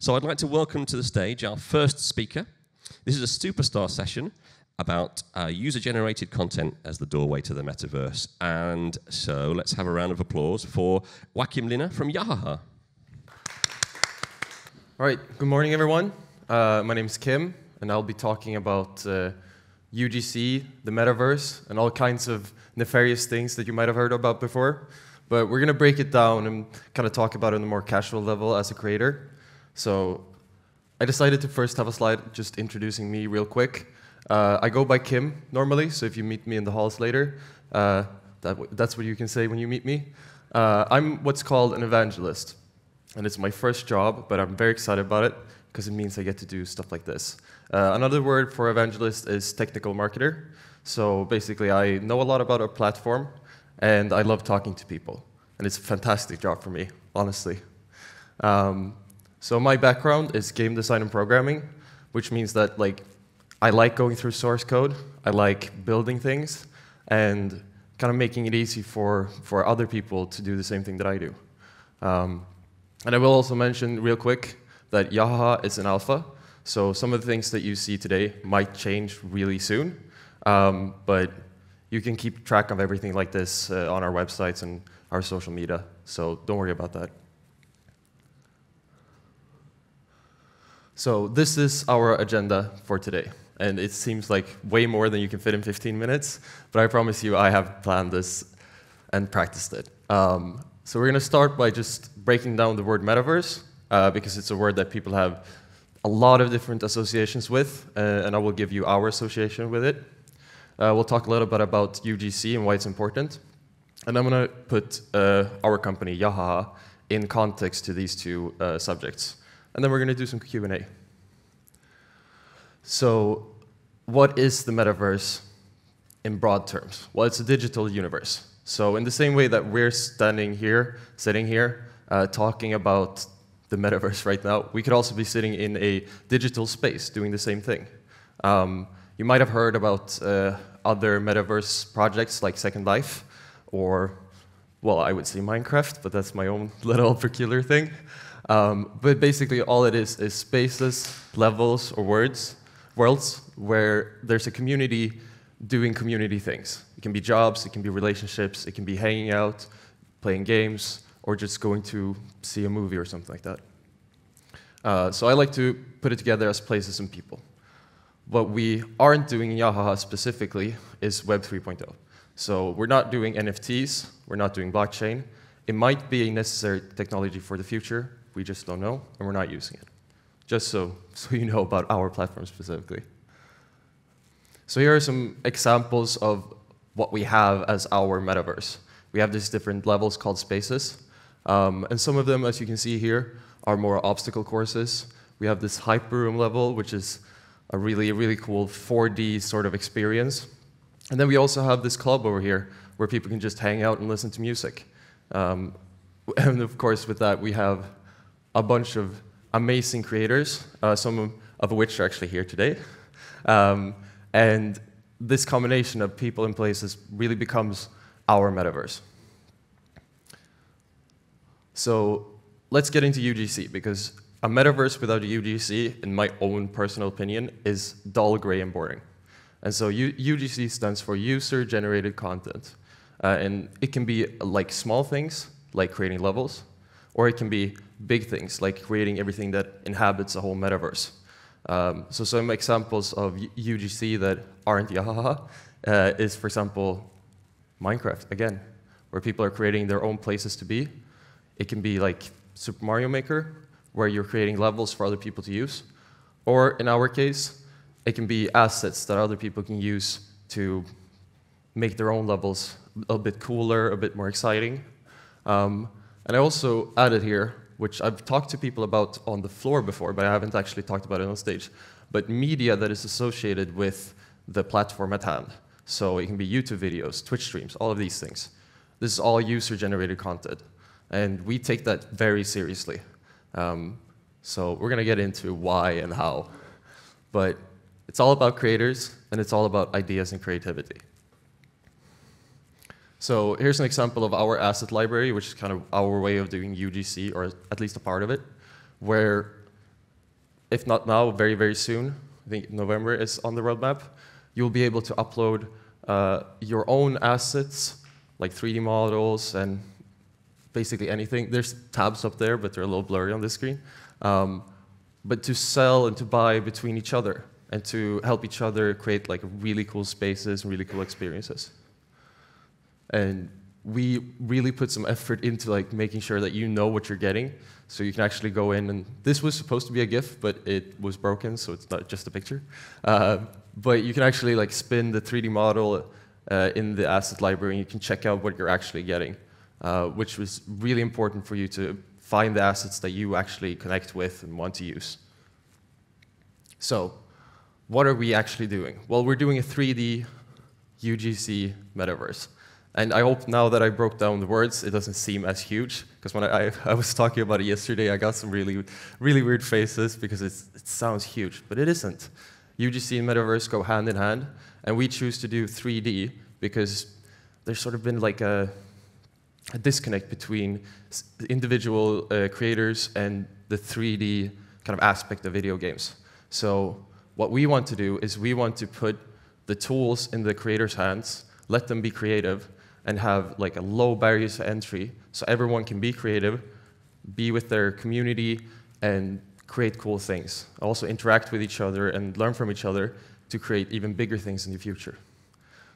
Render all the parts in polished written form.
So I'd like to welcome to the stage our first speaker. This is a Superstar session about user-generated content as the doorway to the metaverse. And so let's have a round of applause for Joakim Linna from Yahaha. All right, good morning, everyone. My name is Kim, and I'll be talking about UGC, the metaverse, and all kinds of nefarious things that you might have heard about before. But we're going to break it down and kind of talk about it on a more casual level as a creator. So I decided to first have a slide just introducing me real quick. I go by Kim normally, so if you meet me in the halls later, that's what you can say when you meet me. I'm what's called an evangelist, and it's my first job, but I'm very excited about it because it means I get to do stuff like this. Another word for evangelist is technical marketer. So basically, I know a lot about our platform, and I love talking to people. And it's a fantastic job for me, honestly. So my background is game design and programming, which means that I like going through source code, I like building things, and kind of making it easy for other people to do the same thing that I do. And I will also mention real quick that Yahaha is an alpha, so some of the things that you see today might change really soon, but you can keep track of everything like this on our websites and our social media, so don't worry about that. So this is our agenda for today, and it seems like way more than you can fit in 15 minutes, but I promise you I have planned this and practiced it. So we're going to start by just breaking down the word metaverse, because it's a word that people have a lot of different associations with, and I will give you our association with it. We'll talk a little bit about UGC and why it's important, and I'm going to put our company, Yahaha, in context to these two subjects. And then we're going to do some Q&A. So what is the metaverse in broad terms? Well, it's a digital universe. So in the same way that we're sitting here, talking about the metaverse right now, we could also be sitting in a digital space doing the same thing. You might have heard about other metaverse projects like Second Life, or, well, I would say Minecraft, but that's my own little peculiar thing. But basically all it is spaces, levels, or worlds where there's a community doing community things. It can be jobs, it can be relationships, it can be hanging out, playing games, or just going to see a movie or something like that. So I like to put it together as places and people. What we aren't doing in Yahaha specifically is Web 3.0. So we're not doing NFTs, we're not doing blockchain. It might be a necessary technology for the future, we just don't know, and we're not using it. Just so you know about our platform specifically. So here are some examples of what we have as our metaverse. We have these different levels called spaces, and some of them, as you can see here, are more obstacle courses. We have this hyper room level, which is a really cool 4D sort of experience. And then we also have this club over here, where people can just hang out and listen to music. And of course, with that, we have a bunch of amazing creators, some of which are actually here today. And this combination of people and places really becomes our metaverse. So let's get into UGC, because a metaverse without a UGC, in my own personal opinion, is dull, gray, and boring. And so UGC stands for user-generated content. And it can be like small things, like creating levels, or it can be big things, like creating everything that inhabits a whole metaverse. So some examples of UGC that aren't Yahaha is, for example, Minecraft, again, where people are creating their own places to be. It can be like Super Mario Maker, where you're creating levels for other people to use. Or in our case, it can be assets that other people can use to make their own levels a bit cooler, a bit more exciting. And I also added here, which I've talked to people about on the floor before, but I haven't actually talked about it on stage, but media that is associated with the platform at hand. So it can be YouTube videos, Twitch streams, all of these things. This is all user-generated content, and we take that very seriously. So we're going to get into why and how, but it's all about creators, and it's all about ideas and creativity. So here's an example of our asset library, which is kind of our way of doing UGC, or at least a part of it, where if not now, very, very soon, I think November is on the roadmap, you'll be able to upload your own assets, like 3D models and basically anything. There's tabs up there, but they're a little blurry on this screen. But to sell and to buy between each other and to help each other create like really cool spaces and really cool experiences. And we really put some effort into like making sure that you know what you're getting, so you can actually go in, and this was supposed to be a GIF, but it was broken, so it's not just a picture. But you can actually like spin the 3D model in the asset library, and you can check out what you're actually getting, which was really important for you to find the assets that you actually connect with and want to use. So, what are we actually doing? Well, we're doing a 3D UGC Metaverse. And I hope now that I broke down the words, it doesn't seem as huge. Because when I was talking about it yesterday, I got some really, really weird faces because it sounds huge, but it isn't. UGC and Metaverse go hand in hand, and we choose to do 3D because there's sort of been like a disconnect between individual creators and the 3D kind of aspect of video games. So what we want to do is we want to put the tools in the creators' hands, let them be creative, and have like a low barriers to entry so everyone can be creative, be with their community, and create cool things. Also interact with each other and learn from each other to create even bigger things in the future.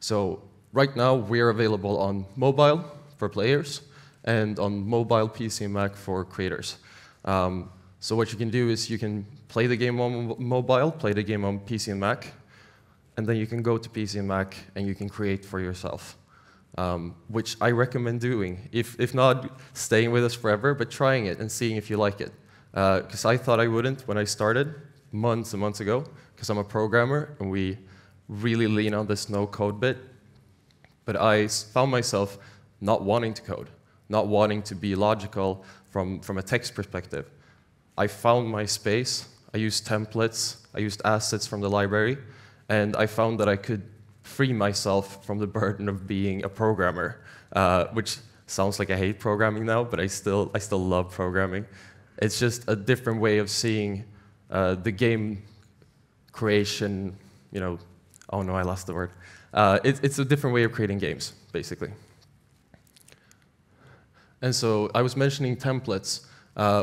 So right now we're available on mobile for players and on mobile PC and Mac for creators. So what you can do is you can play the game on mobile, play the game on PC and Mac, and then you can go to PC and Mac and you can create for yourself. Which I recommend doing. If not, staying with us forever, but trying it and seeing if you like it. Because I thought I wouldn't when I started months and months ago, because I'm a programmer and we really lean on this no-code bit. But I found myself not wanting to code, not wanting to be logical from a text perspective. I found my space, I used templates, I used assets from the library, and I found that I could free myself from the burden of being a programmer, which sounds like I hate programming now, but I still love programming. It's just a different way of seeing the game creation, you know, oh no, I lost the word. It's a different way of creating games, basically. And so I was mentioning templates,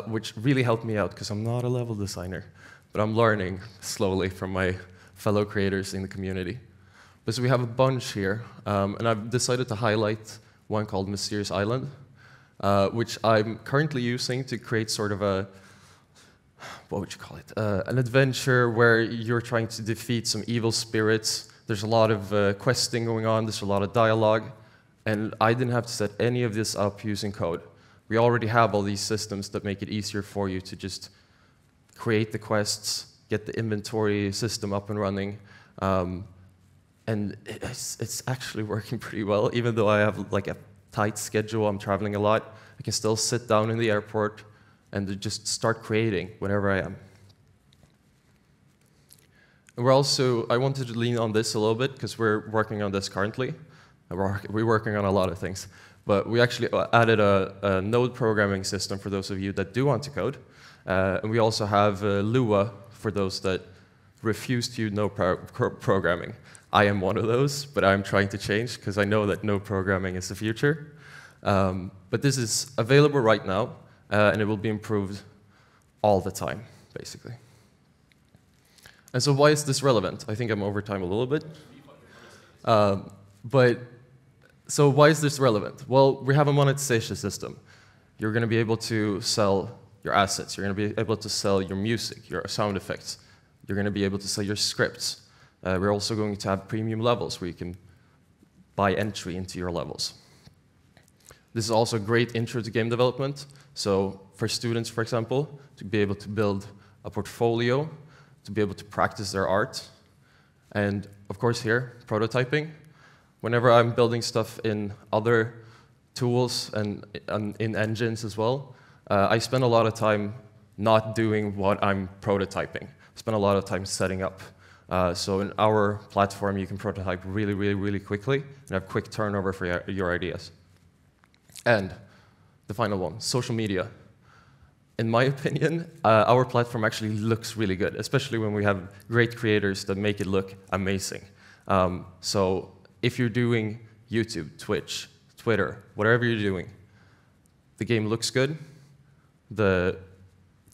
which really helped me out, because I'm not a level designer, but I'm learning slowly from my fellow creators in the community. But so we have a bunch here, and I've decided to highlight one called Mysterious Island, which I'm currently using to create sort of a, what would you call it? An adventure where you're trying to defeat some evil spirits. There's a lot of questing going on, there's a lot of dialogue, and I didn't have to set any of this up using code. We already have all these systems that make it easier for you to just create the quests, get the inventory system up and running, and it's actually working pretty well. Even though I have like a tight schedule, I'm traveling a lot, I can still sit down in the airport and just start creating whenever I am. And I wanted to lean on this a little bit because we're working on this currently. We're working on a lot of things. But we actually added a node programming system for those of you that do want to code. And we also have Lua for those that refuse to use node programming. I am one of those, but I'm trying to change because I know that node programming is the future. But this is available right now, and it will be improved all the time, basically. And so why is this relevant? I think I'm over time a little bit. So why is this relevant? Well, we have a monetization system. You're going to be able to sell your assets. You're going to be able to sell your music, your sound effects. You're going to be able to sell your scripts. We're also going to have premium levels where you can buy entry into your levels. This is also a great intro to game development. So for students, for example, to be able to build a portfolio, to be able to practice their art. And of course here, prototyping. Whenever I'm building stuff in other tools and in engines as well, I spend a lot of time not doing what I'm prototyping. I spend a lot of time setting up. So in our platform, you can prototype really, really, really quickly and have quick turnover for your ideas. And the final one, social media. in my opinion, our platform actually looks really good, especially when we have great creators that make it look amazing. So if you're doing YouTube, Twitch, Twitter, whatever you're doing, the game looks good. The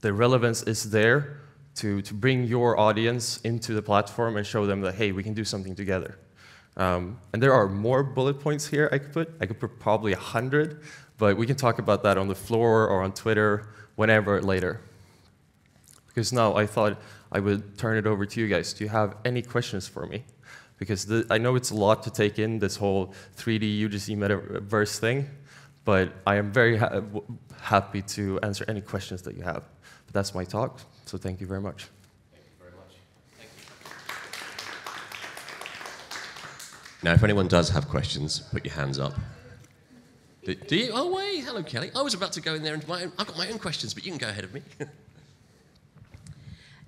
relevance is there to bring your audience into the platform and show them that, hey, we can do something together. And there are more bullet points here I could put. I could put probably 100, but we can talk about that on the floor or on Twitter, whenever later. Because now I thought I would turn it over to you guys. Do you have any questions for me? Because I know it's a lot to take in, this whole 3D UGC Metaverse thing, but I am very happy to answer any questions that you have. But that's my talk, so thank you very much. Thank you very much. Thank you. Now, if anyone does have questions, put your hands up. Do you? Oh, wait. Hello, Kelly. I was about to go in there and I've got my own questions, but you can go ahead of me.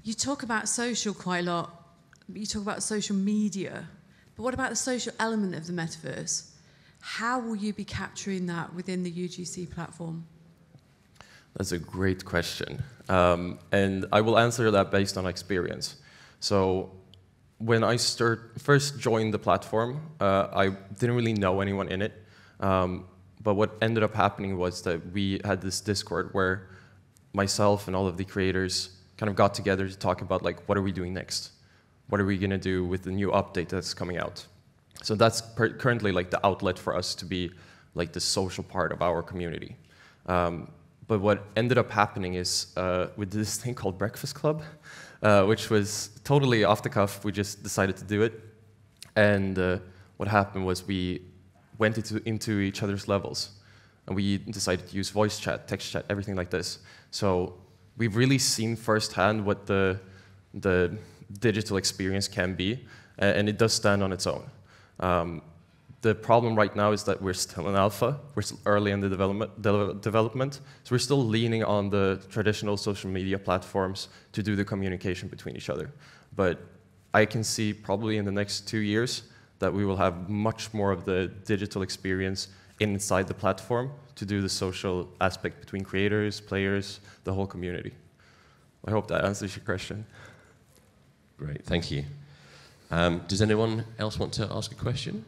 You talk about social quite a lot. You talk about social media. But what about the social element of the metaverse? How will you be capturing that within the UGC platform? That's a great question. And I will answer that based on experience. So when I first joined the platform, I didn't really know anyone in it. But what ended up happening was that we had this Discord where myself and all of the creators kind of got together to talk about, like, what are we doing next? What are we going to do with the new update that's coming out? So that's currently like the outlet for us to be like the social part of our community. But what ended up happening is we did this thing called Breakfast Club, which was totally off the cuff. We just decided to do it. And what happened was we went into each other's levels. And we decided to use voice chat, text chat, everything like this. So we've really seen firsthand what the digital experience can be, and it does stand on its own. The problem right now is that we're still in alpha, we're still early in the development, so we're still leaning on the traditional social media platforms to do the communication between each other. But I can see probably in the next 2 years that we will have much more of the digital experience inside the platform to do the social aspect between creators, players, the whole community. I hope that answers your question. Great, thank you. Does anyone else want to ask a question?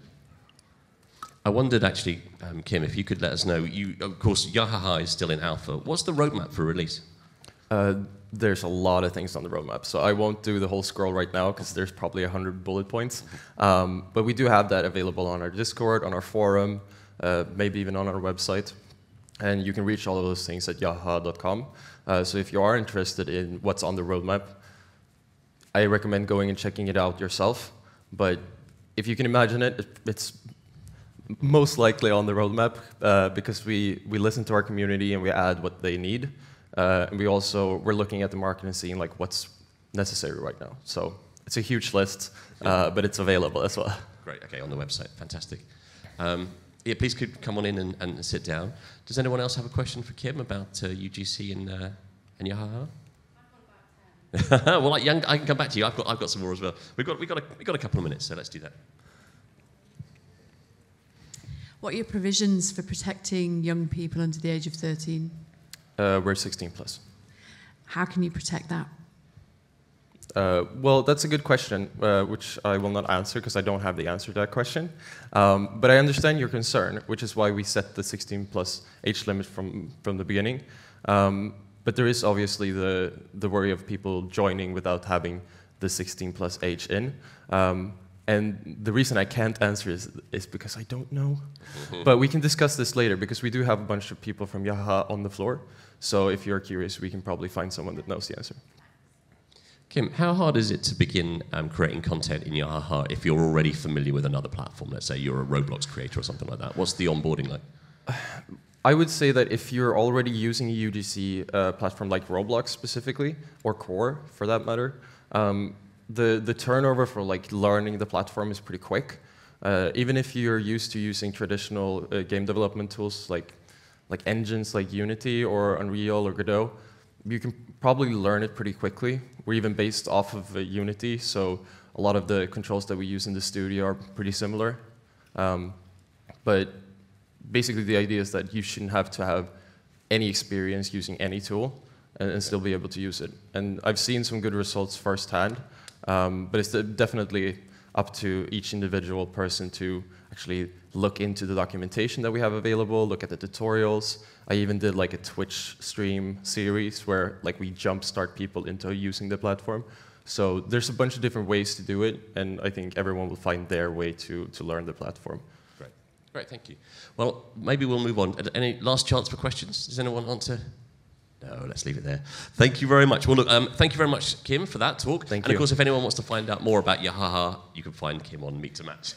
I wondered actually, Kim, if you could let us know, of course, Yahaha is still in alpha. What's the roadmap for release? There's a lot of things on the roadmap, so I won't do the whole scroll right now because there's probably 100 bullet points. But we do have that available on our Discord, on our forum, maybe even on our website. And you can reach all of those things at yahaha.com. So if you are interested in what's on the roadmap, I recommend going and checking it out yourself. But if you can imagine it, it's most likely on the roadmap because we listen to our community and we add what they need. And we're looking at the market and seeing like what's necessary right now. So it's a huge list, but it's available as well. Great, okay, on the website, fantastic. Yeah, please could come on in and sit down. Does anyone else have a question for Kim about UGC and Yahaha? Well, I can come back to you. I've got some more as well. We've got a couple of minutes, so let's do that. What are your provisions for protecting young people under the age of 13? We're 16 plus. How can you protect that? Well, that's a good question, which I will not answer because I don't have the answer to that question. But I understand your concern, which is why we set the 16 plus age limit from the beginning. But there is obviously the worry of people joining without having the 16 plus age in. And the reason I can't answer is because I don't know. But we can discuss this later because we do have a bunch of people from Yahaha on the floor. So if you're curious, we can probably find someone that knows the answer. Kim, how hard is it to begin creating content in Yahaha if you're already familiar with another platform? Let's say you're a Roblox creator or something like that. What's the onboarding like? I would say that if you're already using a UGC platform like Roblox specifically, or Core for that matter, the turnover for like learning the platform is pretty quick. Even if you're used to using traditional game development tools like engines like Unity or Unreal or Godot, you can probably learn it pretty quickly. We're even based off of Unity, so a lot of the controls that we use in the studio are pretty similar. But basically the idea is that you shouldn't have to have any experience using any tool. and still be able to use it. And I've seen some good results firsthand, but it's definitely up to each individual person to actually look into the documentation that we have available, look at the tutorials. I even did like a Twitch stream series where like we jumpstart people into using the platform. So there's a bunch of different ways to do it, and I think everyone will find their way to learn the platform. Great. Great, thank you. Well, maybe we'll move on. Any last chance for questions? Does anyone want to? No, let's leave it there. Thank you very much. Well, look, thank you very much, Kim, for that talk. Thank you. And of course, if anyone wants to find out more about Yahaha, you can find Kim on Meet to Match.